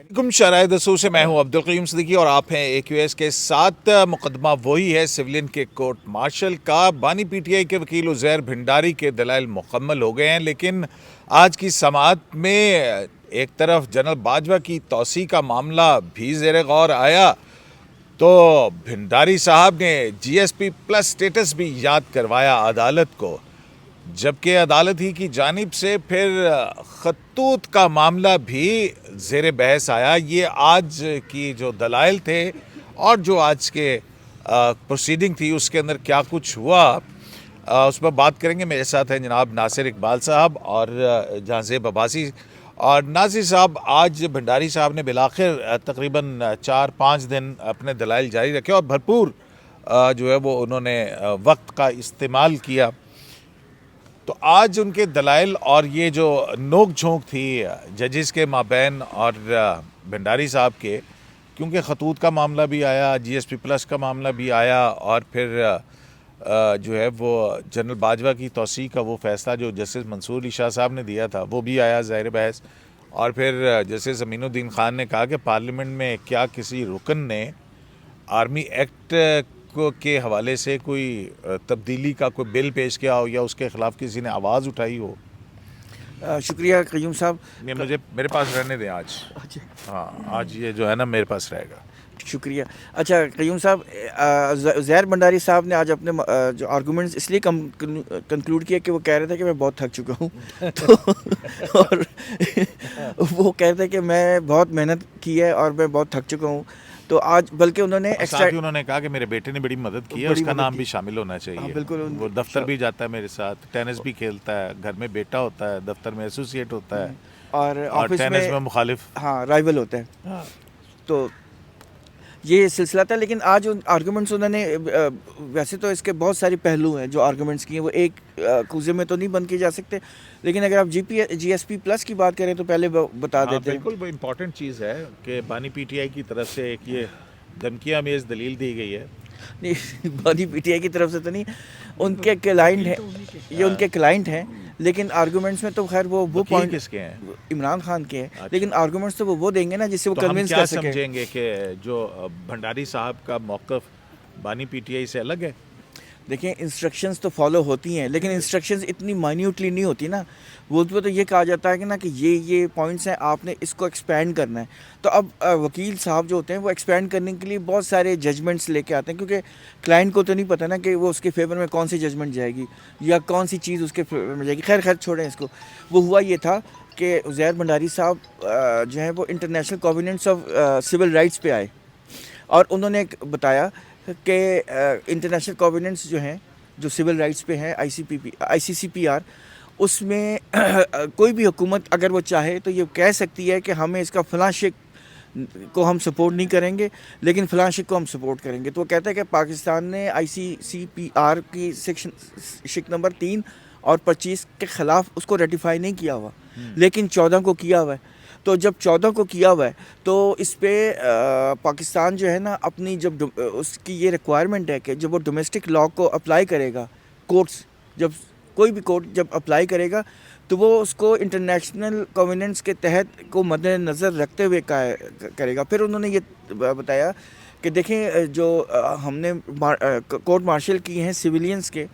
حکم شرائط دسو سے میں ہوں عبدالقیوم صدیقی اور آپ ہیں اے کیو ایس کے ساتھ. مقدمہ وہی ہے سولین کے کورٹ مارشل کا. بانی پی ٹی آئی کے وکیل عزیر بھنڈاری کے دلائل مکمل ہو گئے ہیں، لیکن آج کی سماعت میں ایک طرف جنرل باجوہ کی توسیع کا معاملہ بھی زیر غور آیا تو بھنڈاری صاحب نے جی ایس پی پلس سٹیٹس بھی یاد کروایا عدالت کو، جبکہ عدالت ہی کی جانب سے پھر خطوط کا معاملہ بھی زیر بحث آیا. یہ آج کی جو دلائل تھے اور جو آج کے پروسیڈنگ تھی اس کے اندر کیا کچھ ہوا اس پر بات کریں گے. میرے ساتھ ہیں جناب ناصر اقبال صاحب اور جہاں زیب عباسی. اور ناصر صاحب، آج بھنڈاری صاحب نے بالآخر تقریباً 4-5 دن اپنے دلائل جاری رکھے اور بھرپور جو ہے وہ انہوں نے وقت کا استعمال کیا. تو آج ان کے دلائل اور یہ جو نوک جھونک تھی ججز کے مابین اور بھنڈاری صاحب کے، کیونکہ خطوط کا معاملہ بھی آیا، جی ایس پی پلس کا معاملہ بھی آیا اور پھر جو ہے وہ جنرل باجوہ کی توسیع کا وہ فیصلہ جو جسٹس منصور علی شاہ صاحب نے دیا تھا وہ بھی آیا ظاہر بحث. اور پھر جسٹس امین الدین خان نے کہا کہ پارلیمنٹ میں کیا کسی رکن نے آرمی ایکٹ کے حوالے سے کوئی تبدیلی کا کوئی بل پیش کیا ہو یا اس کے خلاف کسی نے آواز اٹھائی ہو. شکریہ قیوم صاحب. میرے پاس رہنے دیں آج. ہاں آج یہ جو ہے نا میرے پاس رہے گا. شکریہ. اچھا قیوم صاحب، عزیر بھنڈاری صاحب نے آج اپنے جو آرگومنٹس اس لیے کنکلوڈ کیا کہ وہ کہہ رہے تھے کہ میں بہت تھک چکا ہوں اور وہ کہہ رہے تھے کہ میں بہت محنت کی ہے اور میں بہت تھک چکا ہوں. تو آج بلکہ انہوں نے کہا کہ میرے بیٹے نے بڑی مدد کی ہے، اس کا نام بھی شامل ہونا چاہیے. بالکل، وہ دفتر بھی جاتا ہے میرے ساتھ، ٹینس بھی کھیلتا ہے، گھر میں بیٹا ہوتا ہے، دفتر میں ایسوسیٹ ہوتا ہے اور آفس ٹینس میں مخالف رائیول ہوتا ہے. تو یہ سلسلہ تھا. لیکن آج ان آرگومنٹس انہوں نے ویسے تو اس کے بہت سارے پہلو ہیں جو آرگومنٹس کیے، وہ ایک کوزے میں تو نہیں بند کیے جا سکتے. لیکن اگر آپ جی ایس پی پلس کی بات کریں تو پہلے بتا دیتے ہیں. بالکل وہ امپورٹنٹ چیز ہے کہ بانی پی ٹی آئی کی طرف سے ایک یہ دھمکیاں میز دلیل دی گئی ہے. نہیں، بانی پی ٹی آئی کی طرف سے تو نہیں، ان کے کلائنٹ ہیں، یہ ان کے کلائنٹ ہیں. لیکن آرگومنٹس میں تو خیر وہ پوائنٹ کس کے ہیں؟ عمران خان کے ہیں. لیکن آرگومنٹس تو وہ دیں گے نا جس سے وہ کنونس کر سکیں. سمجھیں گے کہ جو بھنڈاری صاحب کا موقف بانی پی ٹی آئی سے الگ ہے. دیکھیں انسٹرکشنز تو فالو ہوتی ہیں، لیکن انسٹرکشنز اتنی مائنیوٹلی نہیں ہوتی نا. وہ تو یہ کہا جاتا ہے کہ نا کہ یہ پوائنٹس ہیں، آپ نے اس کو ایکسپینڈ کرنا ہے. تو اب وکیل صاحب جو ہوتے ہیں وہ ایکسپینڈ کرنے کے لیے بہت سارے ججمنٹس لے کے آتے ہیں، کیونکہ کلائنٹ کو تو نہیں پتہ نا کہ وہ اس کے فیور میں کون سی ججمنٹ جائے گی یا کون سی چیز اس کے فیور میں جائے گی. خیر چھوڑیں اس کو. وہ ہوا یہ تھا کہ عزیر بھنڈاری صاحب جو ہیں وہ انٹرنیشنل کووننٹس آف سول رائٹس پہ آئے اور انہوں نے بتایا کہ انٹرنیشنل کووننٹس جو ہیں جو سول رائٹس پہ ہیں آئی سی سی پی آر، اس میں کوئی بھی حکومت اگر وہ چاہے تو یہ کہہ سکتی ہے کہ ہمیں اس کا فلاں شق کو ہم سپورٹ نہیں کریں گے لیکن فلاں شق کو ہم سپورٹ کریں گے. تو وہ کہتا ہے کہ پاکستان نے آئی سی سی پی آر کی شق نمبر 3 اور 25 کے خلاف اس کو ریٹیفائی نہیں کیا ہوا، لیکن 14 کو کیا ہوا ہے. تو جب 14 کو کیا ہوا ہے تو اس پہ پاکستان جو ہے نا اپنی جب اس کی یہ ریکوائرمنٹ ہے کہ جب وہ ڈومیسٹک لا کو اپلائی کرے گا، کورٹس جب کوئی بھی کورٹ جب اپلائی کرے گا تو وہ اس کو انٹرنیشنل کووننٹس کے تحت کو مد نظر رکھتے ہوئے کرے گا. پھر انہوں نے یہ بتایا کہ دیکھیں جو ہم نے کورٹ مارشل کی ہیں سویلینز کے،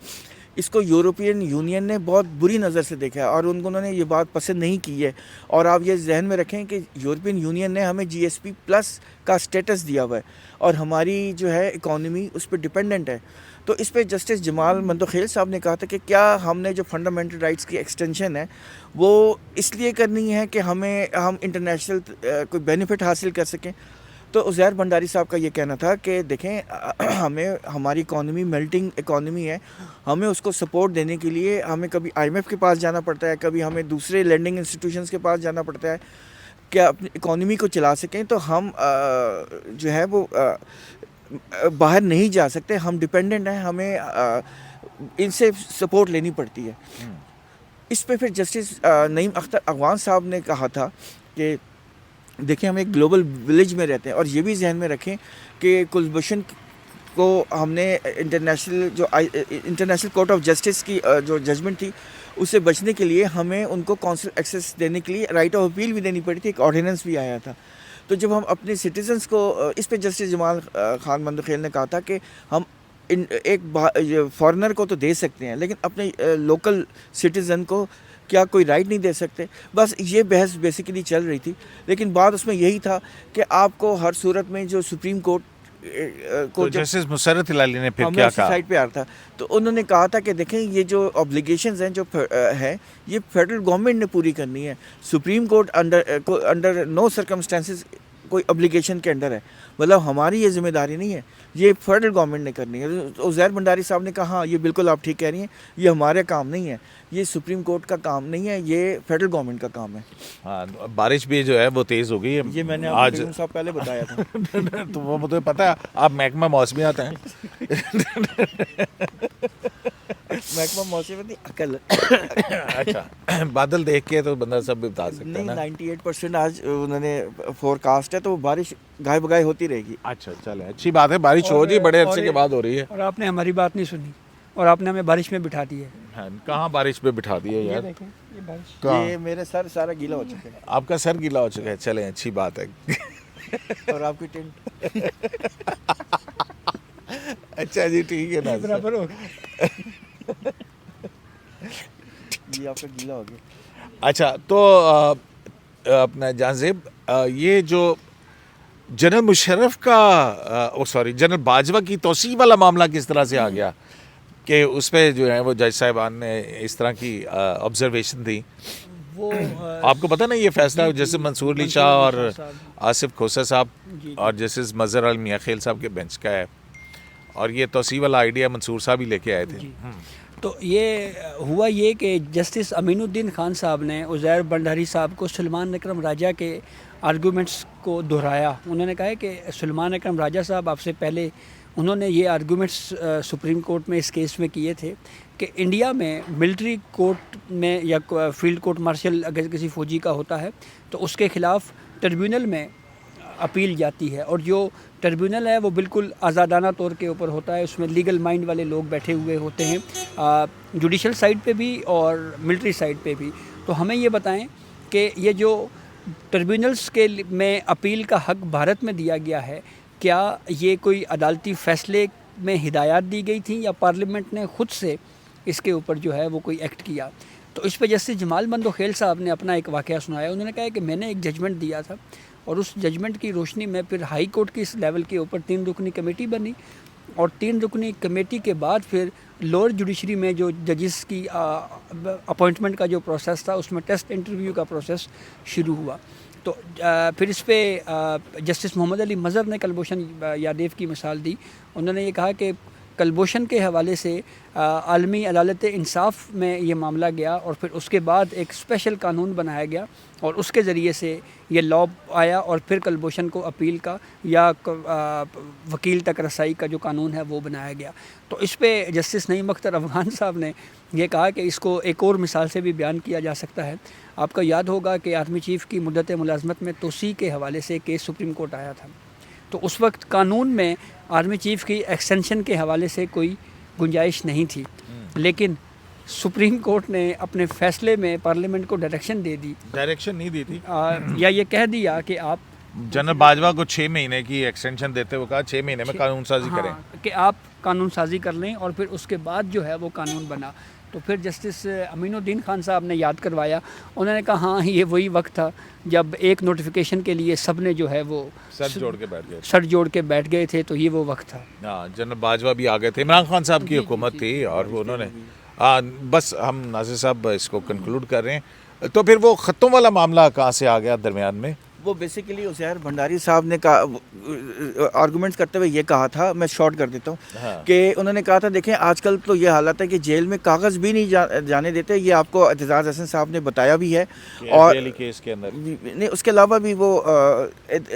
اس کو یورپین یونین نے بہت بری نظر سے دیکھا ہے اور انہوں نے یہ بات پسند نہیں کی ہے. اور آپ یہ ذہن میں رکھیں کہ یورپین یونین نے ہمیں جی ایس پی پلس کا سٹیٹس دیا ہوا ہے اور ہماری جو ہے اکانومی اس پہ ڈپینڈنٹ ہے. تو اس پہ جسٹس جمال مندوخیل صاحب نے کہا تھا کہ کیا ہم نے جو فنڈامنٹل رائٹس کی ایکسٹینشن ہے وہ اس لیے کرنی ہے کہ ہم انٹرنیشنل کوئی بینیفٹ حاصل کر سکیں. تو عزیر بھنڈاری صاحب کا یہ کہنا تھا کہ دیکھیں ہمیں ہماری اکانومی میلٹنگ اکانومی ہے، ہمیں اس کو سپورٹ دینے کے لیے ہمیں کبھی آئی ایم ایف کے پاس جانا پڑتا ہے، کبھی ہمیں دوسرے لینڈنگ انسٹیٹیوشنز کے پاس جانا پڑتا ہے کہ اپنی اکانومی کو چلا سکیں. تو ہم جو ہے وہ باہر نہیں جا سکتے، ہم ڈپینڈنٹ ہیں، ہمیں ان سے سپورٹ لینی پڑتی ہے. اس پہ پھر جسٹس نعیم اختر اغوان صاحب نے کہا تھا کہ دیکھیں ہم ایک گلوبل ولیج میں رہتے ہیں اور یہ بھی ذہن میں رکھیں کہ کلبھوشن کو ہم نے انٹرنیشنل کورٹ آف جسٹس کی جو ججمنٹ تھی اس سے بچنے کے لیے ہمیں ان کو کونسل ایکسیس دینے کے لیے رائٹ آف اپیل بھی دینی پڑی تھی, ایک آرڈیننس بھی آیا تھا. تو جب ہم اپنے سٹیزنس کو اس پہ جسٹس جمال خان مندوخیل نے کہا تھا کہ ہم ایک فارنر کو تو دے سکتے ہیں لیکن اپنے لوکل سٹیزن کو کیا کوئی رائٹ نہیں دے سکتے, بس یہ بحث بیسیکلی چل رہی تھی. لیکن بات اس میں یہی تھا کہ آپ کو ہر صورت میں جو سپریم کورٹ تو جسٹس مسرت ہلالی نے پھر ہمیں کیا اسی کہا؟ سائڈ پہ آ رہا تھا تو انہوں نے کہا تھا کہ دیکھیں یہ جو اوبلیگیشنز ہیں جو ہے یہ فیڈرل گورنمنٹ نے پوری کرنی ہے, supreme court under no circumstances کوئی اوبلیگیشن کے انڈر ہے, مطلب ہماری یہ ذمہ داری نہیں ہے, یہ فیڈرل گورنمنٹ نے کرنی ہے. عزیر بھنڈاری صاحب نے کہا ہاں یہ بالکل آپ ٹھیک کہہ رہی ہیں, یہ ہمارے کام نہیں ہے, یہ سپریم کورٹ کا کام نہیں ہے, یہ فیڈرل گورنمنٹ کا کام ہے. ہاں بارش بھی جو ہے وہ تیز ہو گئی ہے, یہ میں نے آج صاحب پہلے بتایا تھا. تو وہ مجھے پتا ہے آپ محکمہ موسمیات ہیں. محکمہ موسمیاتی عقل اچھا بادل دیکھ کے تو بندہ سب بھی بتا سکتا ہے نا. نہیں 98% آج انہوں نے فور کاسٹ ہے تو بارش گائے بگائے ہوتی رہے گی. اچھا چلے اچھی بات ہے, بارش ہو جی بڑے عرصے کے بعد ہو رہی ہے. اور آپ نے ہماری بات نہیں سنی اور آپ نے ہمیں بارش میں بٹھا دی ہے. ہاں, کہاں بارش پہ بٹھا دی ہے یہ یار, دیکھیں یہ بارش. کہاں؟ یہ میرے سر سارا گیلا ہو چکا ہے آپ کا سر گیلا ہو چکا ہے, چلیں اچھی بات ہے. اور آپ کی ٹینٹ اچھا جی ٹھیک ہے نا, برابر ہو گیا. یہ آپ کا گیلا ہو گیا. اچھا تو اپنا جان زیب یہ جو جنرل مشرف کا سوری جنرل باجوہ کی توسیع والا معاملہ کس طرح سے آ گیا کہ اس پہ جو ہے وہ جج صاحبان نے اس طرح کی آبزرویشن دی؟ وہ آپ کو پتہ نا یہ فیصلہ جیسے منصور علی شاہ اور آصف کھوسا صاحب اور جسٹس مظہر علی میاں خیل صاحب کے بینچ کا ہے, اور یہ توسیع والا آئیڈیا منصور صاحب ہی لے کے آئے تھے. تو یہ ہوا یہ کہ جسٹس امین الدین خان صاحب نے عزیر بھنڈاری صاحب کو سلمان اکرم راجہ کے آرگومنٹس کو دہرایا. انہوں نے کہا ہے کہ سلمان اکرم راجہ صاحب آپ سے پہلے انہوں نے یہ آرگومنٹس سپریم کورٹ میں اس کیس میں کیے تھے کہ انڈیا میں ملٹری کورٹ میں یا فیلڈ کورٹ مارشل اگر کسی فوجی کا ہوتا ہے تو اس کے خلاف ٹربیونل میں اپیل جاتی ہے, اور جو ٹربیونل ہے وہ بالکل آزادانہ طور کے اوپر ہوتا ہے, اس میں لیگل مائنڈ والے لوگ بیٹھے ہوئے ہوتے ہیں جوڈیشل سائڈ پہ بھی اور ملٹری سائڈ پہ بھی. تو ہمیں یہ بتائیں کہ یہ جو ٹربیونلز کے میں اپیل کا حق بھارت میں دیا گیا ہے, کیا یہ کوئی عدالتی فیصلے میں ہدایات دی گئی تھیں یا پارلیمنٹ نے خود سے اس کے اوپر جو ہے وہ کوئی ایکٹ کیا؟ تو اس پہ جسٹس جمال مندوخیل صاحب نے اپنا ایک واقعہ سنایا. انہوں نے کہا کہ میں نے ایک ججمنٹ دیا تھا اور اس ججمنٹ کی روشنی میں پھر ہائی کورٹ کی اس لیول کے اوپر 3 رکنی کمیٹی بنی, اور 3 رکنی کمیٹی کے بعد پھر لوور جوڈیشری میں جو ججز کی اپوائنٹمنٹ کا جو پروسیس تھا اس میں ٹیسٹ انٹرویو کا پروسیس شروع ہوا. تو پھر اس پہ جسٹس محمد علی مظہر نے کلبھوشن یادیو کی مثال دی. انہوں نے یہ کہا کہ کلبھوشن کے حوالے سے عالمی عدالت انصاف میں یہ معاملہ گیا اور پھر اس کے بعد ایک اسپیشل قانون بنایا گیا اور اس کے ذریعے سے یہ لا آیا, اور پھر کلبھوشن کو اپیل کا یا وکیل تک رسائی کا جو قانون ہے وہ بنایا گیا. تو اس پہ جسٹس نعیم اختر افغان صاحب نے یہ کہا کہ اس کو ایک اور مثال سے بھی بیان کیا جا سکتا ہے. آپ کا یاد ہوگا کہ آرمی چیف کی مدت ملازمت میں توسیع کے حوالے سے کیس سپریم کورٹ آیا تھا, تو اس وقت قانون میں آرمی چیف کی ایکسٹینشن کے حوالے سے کوئی گنجائش نہیں تھی, لیکن سپریم کورٹ نے اپنے فیصلے میں پارلیمنٹ کو ڈائریکشن دے دی, ڈائریکشن نہیں دی تھی یا یہ کہہ دیا کہ آپ جنرل باجوہ کو 6 مہینے کی ایکسٹینشن دیتے ہوئے کہا 6 مہینے میں قانون سازی کریں, کہ آپ قانون سازی کر لیں, اور پھر اس کے بعد جو ہے وہ قانون بنا. تو پھر جسٹس امین الدین خان صاحب نے یاد کروایا, انہوں نے کہا ہاں یہ وہی وقت تھا جب ایک نوٹیفیکیشن کے لیے سب نے جو ہے وہ سر جوڑ کے بیٹھ گئے تھے, تو یہ وہ وقت تھا. ہاں جنرل باجوہ بھی آ گئے تھے, عمران خان صاحب کی حکومت تھی, اور انہوں نے بس ہم ناصر صاحب اس کو کنکلوڈ کر رہے ہیں. تو پھر وہ خطوں والا معاملہ کہاں سے آ گیا درمیان میں؟ وہ بیسیکلی عزیر بھنڈاری صاحب نے آرگومنٹس کرتے ہوئے یہ کہا تھا, میں شارٹ کر دیتا ہوں, کہ انہوں نے کہا تھا دیکھیں آج کل تو یہ حالت ہے کہ جیل میں کاغذ بھی نہیں جانے دیتے, یہ آپ کو اعتزاز احسن صاحب نے بتایا بھی ہے, اور کیس کے اندر نہیں اس کے علاوہ بھی وہ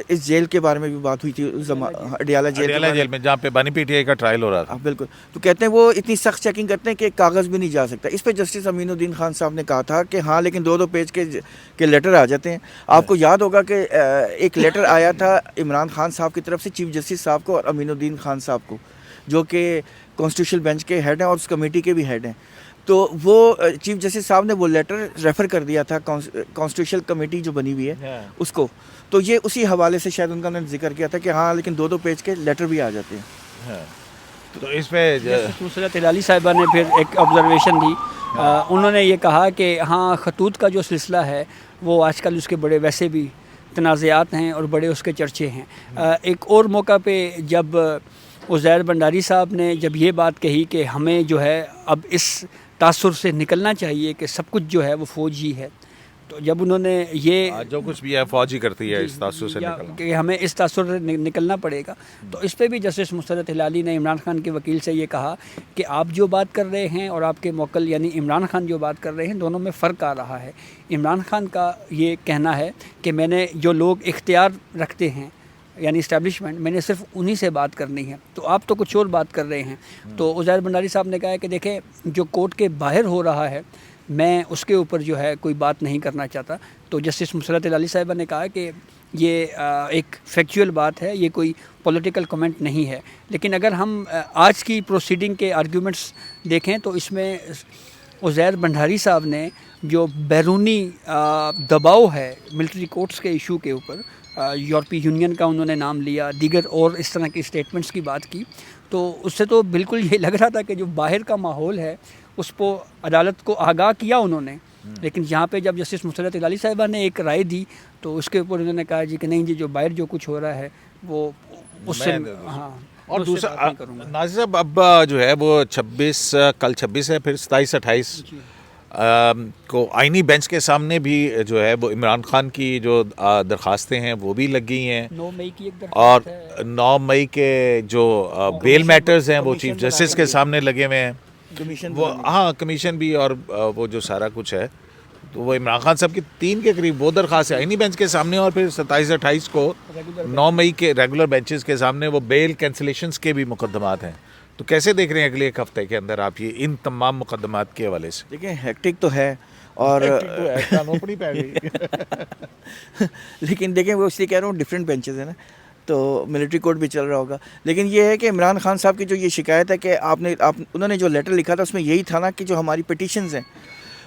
اس جیل کے بارے میں بھی بات ہوئی تھی اڈیالہ جیل میں جہاں پہ بانی پی ٹی آئی کا ٹرائل ہو رہا تھا. بالکل, تو کہتے ہیں وہ اتنی سخت چیکنگ کرتے ہیں کہ کاغذ بھی نہیں جا سکتا. اس پہ جسٹس امین الدین خان صاحب نے کہا تھا کہ ہاں لیکن 2 پیج کے لیٹر آ جاتے ہیں. آپ کو یاد ہوگا کہ ایک لیٹر آیا تھا عمران خان صاحب کی طرف سے چیف جسٹس صاحب کو اور امین الدین خان صاحب کو, جو کہ کانسٹیٹیوشن بینچ کے ہیڈ ہیں اور اس کمیٹی کے بھی ہیڈ ہیں. تو وہ چیف جسٹس صاحب نے وہ لیٹر ریفر کر دیا تھا کانسٹیٹیوشن کمیٹی جو بنی ہوئی ہے اس کو. تو یہ اسی حوالے سے شاید ان کا انہوں نے ذکر کیا تھا کہ ہاں لیکن 2 پیج کے لیٹر بھی آ جاتے ہیں. تو اس پہ نصرت ہلالی صاحبہ نے پھر ایک آبزرویشن دی. انہوں نے یہ کہا کہ ہاں خطوط کا جو سلسلہ ہے وہ آج کل اس کے بڑے ویسے بھی تنازعات ہیں اور بڑے اس کے چرچے ہیں. ایک اور موقع پہ جب عزیر بنڈاری صاحب نے جب یہ بات کہی کہ ہمیں جو ہے اب اس تاثر سے نکلنا چاہیے کہ سب کچھ جو ہے وہ فوج ہی ہے، تو جب انہوں نے یہ جو کچھ بھی ہے فوج ہی کرتی ہے اس تاثر سے نکلنا، کہ ہمیں اس تاثر سے نکلنا پڑے گا، تو اس پہ بھی جسٹس مسرت ہلالی نے عمران خان کے وکیل سے یہ کہا کہ آپ جو بات کر رہے ہیں اور آپ کے موکل یعنی عمران خان جو بات کر رہے ہیں دونوں میں فرق آ رہا ہے. عمران خان کا یہ کہنا ہے کہ میں نے جو لوگ اختیار رکھتے ہیں یعنی اسٹیبلشمنٹ، میں نے صرف انہی سے بات کرنی ہے، تو آپ تو کچھ اور بات کر رہے ہیں. تو عزیر بنڈاری صاحب نے کہا ہے کہ دیکھیں جو کورٹ کے باہر ہو رہا ہے میں اس کے اوپر جو ہے کوئی بات نہیں کرنا چاہتا. تو جسٹس مسرت ہلالی صاحبہ نے کہا کہ یہ ایک فیکچوئل بات ہے، یہ کوئی پولیٹیکل کمنٹ نہیں ہے. لیکن اگر ہم آج کی پروسیڈنگ کے آرگیومنٹس دیکھیں تو اس میں عزیر بنڈاری صاحب نے جو بیرونی دباؤ ہے ملٹری کورٹس کے ایشو کے اوپر، یورپی یونین کا انہوں نے نام لیا، دیگر اور اس طرح کی اسٹیٹمنٹس کی بات کی، تو اس سے تو بالکل یہ لگ رہا تھا کہ جو باہر کا ماحول ہے اس کو عدالت کو آگاہ کیا انہوں نے. لیکن یہاں پہ جب جسٹس مسرت ہلالی صاحبہ نے ایک رائے دی تو اس کے اوپر انہوں نے کہا جی کہ نہیں جی جو باہر جو کچھ ہو رہا ہے وہ اس سے ہاں. اور دوسرا ناظر صاحب اب جو ہے وہ 26 ہے پھر 27-28 کو آئینی بینچ کے سامنے بھی جو ہے وہ عمران خان کی جو درخواستیں ہیں وہ بھی لگ گئی ہیں 9 مئی کی ایک اور درخواست ہے. 9 مئی کے جو بیل میٹرز ہیں وہ چیف جسٹس کے سامنے لگے ہوئے ہیں. وہ ہاں کمیشن بھی اور وہ جو سارا کچھ ہے تو وہ عمران خان صاحب کی 3 کے قریب وہ درخواست ہے آئینی بینچ کے سامنے، اور پھر 27-28 کو 9 مئی کے ریگولر بینچز کے سامنے وہ بیل کینسلیشنز کے بھی مقدمات ہیں. تو کیسے دیکھ رہے ہیں اگلے ایک ہفتے کے اندر آپ یہ ان تمام مقدمات کے حوالے سے؟ دیکھیں ہیکٹک تو ہے اور لیکن دیکھیں وہ اس لیے کہہ رہا ہوں ڈفرینٹ بینچز ہیں نا، تو ملٹری کورٹ بھی چل رہا ہوگا. لیکن یہ ہے کہ عمران خان صاحب کی جو یہ شکایت ہے کہ انہوں نے جو لیٹر لکھا تھا اس میں یہی تھا نا کہ جو ہماری پٹیشنز ہیں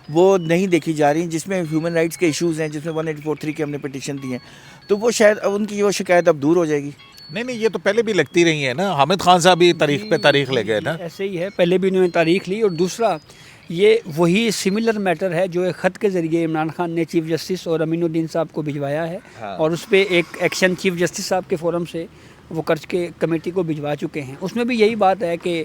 وہ نہیں دیکھی جا رہی، جس میں ہیومن رائٹس کے ایشوز ہیں، جس میں 1843 کے ہم نے پٹیشن دی ہیں، تو وہ شاید اب ان کی وہ شکایت اب دور ہو جائے گی. نہیں یہ تو پہلے بھی لگتی رہی ہے نا. حامد خان صاحب بھی تاریخ پہ تاریخ لے گئے نا. ایسے ہی ہے، پہلے بھی انہوں نے تاریخ لی. اور دوسرا یہ وہی سملر میٹر ہے جو ایک خط کے ذریعے عمران خان نے چیف جسٹس اور امین الدین صاحب کو بھجوایا ہے، اور اس پہ ایک ایکشن چیف جسٹس صاحب کے فورم سے وہ کرچ کے کمیٹی کو بھجوا چکے ہیں. اس میں بھی یہی بات ہے کہ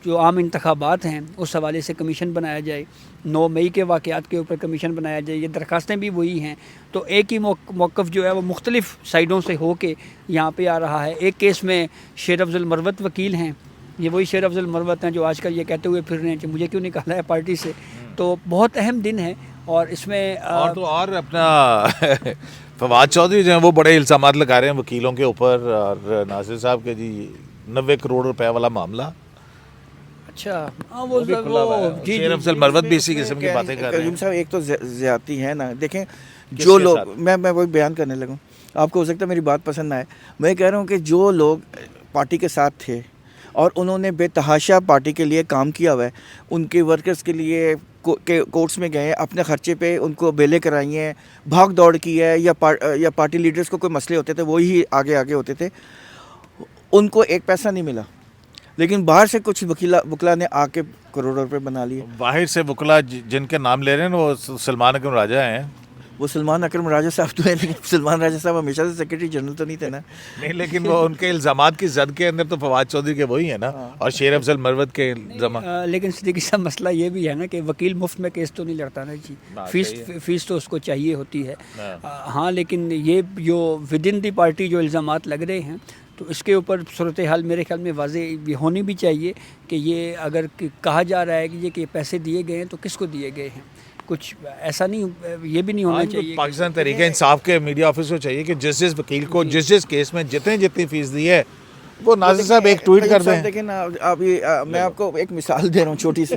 جو عام انتخابات ہیں اس حوالے سے کمیشن بنایا جائے، 9 مئی کے واقعات کے اوپر کمیشن بنایا جائے. یہ درخواستیں بھی وہی ہیں. تو ایک ہی موقف جو ہے وہ مختلف سائڈوں سے ہو کے یہاں پہ آ رہا ہے. ایک کیس میں شیر افضل مروت وکیل ہیں، یہ وہی شیر افضل مروت ہیں جو آج کل یہ کہتے ہوئے پھر رہے ہیں کہ مجھے کیوں نکالا ہے پارٹی سے. تو بہت اہم دن ہے. اور اس میں اور اپنا فواد چودھری جو ہیں وہ بڑے الزامات لگا رہے ہیں وکیلوں کے اوپر، اور ناصر صاحب کے جی 90 کروڑ روپے والا معاملہ. اچھا وہ شیر افضل مروت بھی اسی قسم کی باتیں کر رہے ہیں. صاحب ایک تو زیادتی ہے نا. دیکھیں جو لوگ میں وہی بیان کرنے لگوں، آپ کو ہو سکتا ہے میری بات پسند نہ آئے. میں کہہ رہا ہوں کہ جو لوگ پارٹی کے ساتھ تھے اور انہوں نے بے تحاشا پارٹی کے لیے کام کیا ہوا ہے، ان کے ورکرز کے لیے کورٹس میں گئے، اپنے خرچے پہ ان کو بیلیں کرائی ہیں، بھاگ دوڑ کی ہے، یا پارٹی لیڈرز کو کوئی مسئلے ہوتے تھے وہی آگے ہوتے تھے، ان کو ایک پیسہ نہیں ملا. لیکن باہر سے کچھ وکلا نے آ کے کروڑوں روپے بنا لیے. باہر سے وکلا جن کے نام لے رہے ہیں وہ سلمان اکرم راجہ ہیں. وہ سلمان اکرم راجہ صاحب تو ہیں، لیکن سلمان راجہ صاحب ہمیشہ سے سیکرٹری جنرل تو نہیں تھے نا. نہیں لیکن وہ ان کے الزامات کی زد کے اندر تو فواد چودھری کے وہی ہیں نا، اور شیر افضل مروت کے الزامات. لیکن صدیقی صاحب مسئلہ یہ بھی ہے نا کہ وکیل مفت میں کیس تو نہیں لڑتا نا جی، فیس تو اس کو چاہیے ہوتی ہے. ہاں لیکن یہ جو ود ان دی پارٹی جو الزامات لگ رہے ہیں تو اس کے اوپر صورتحال میرے خیال میں واضح ہونی بھی چاہیے کہ یہ اگر کہا جا رہا ہے کہ یہ پیسے دیے گئے ہیں تو کس کو دیے گئے ہیں. کچھ ایسا نہیں، یہ بھی نہیں ہونا چاہیے. پاکستان تحریک انصاف کے میڈیا آفس کو چاہیے کہ جس وکیل کو جس کیس میں جتنی فیس دی ہے وہ ناظر صاحب ایک ٹویٹ کر دیں. دیکھیں نا ابھی میں آپ کو ایک مثال دے رہا ہوں چھوٹی سی.